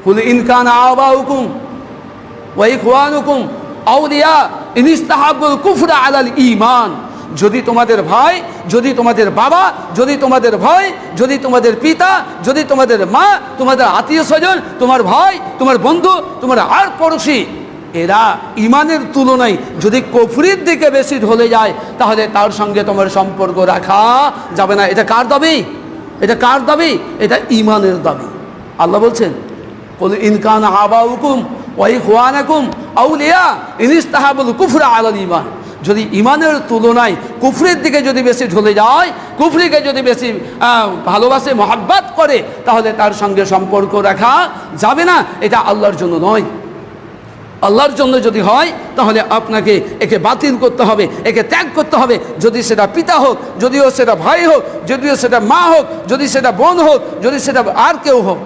কুল in কানা আবাউকুম ওয়া ইখওয়ানুকুম আউলিয়া in ইসতাহাবুল কুফরা আলাল ঈমান। যদি তোমাদের ভাই, যদি তোমাদের বাবা, যদি তোমাদের ভাই, যদি তোমাদের পিতা, যদি তোমাদের মা, তোমাদের আত্মীয় স্বজন, তোমার ভাই, তোমার বন্ধু, তোমার আর পড়োশি, এরা ইমানের তুলনায় যদি কুফরির দিকে বেশি ঢলে যায়, তাহলে তার সঙ্গে তোমার সম্পর্ক রাখা যাবে না। এটা কার দাবি? এটা কার দাবি? এটা ইমানের দাবি। আল্লাহ বলছেন, কুল ইন কানা আবাউকুম ওয়া ইখওয়ানুকুম আউলিয়া ইন ইসতাহাবুল কুফরা আলাল ঈমান। যদি ইমানের তুলনায় কুফরির দিকে যদি বেশি ঢলে যায়, কুফরিকে যদি বেশি ভালোবাসে, মহাব্বত করে, তাহলে তার সঙ্গে সম্পর্ক রাখা যাবে না। এটা আল্লাহর জন্য নয়। আল্লাহর জন্য যদি হয়, তাহলে আপনাকে একে বাতিল করতে হবে, একে ত্যাগ করতে হবে। যদি সেটা পিতা হোক, যদিও সেটা ভাই হোক, যদিও সেটা মা হোক, যদি সেটা বোন হোক, যদি সেটা আর কেউ হোক।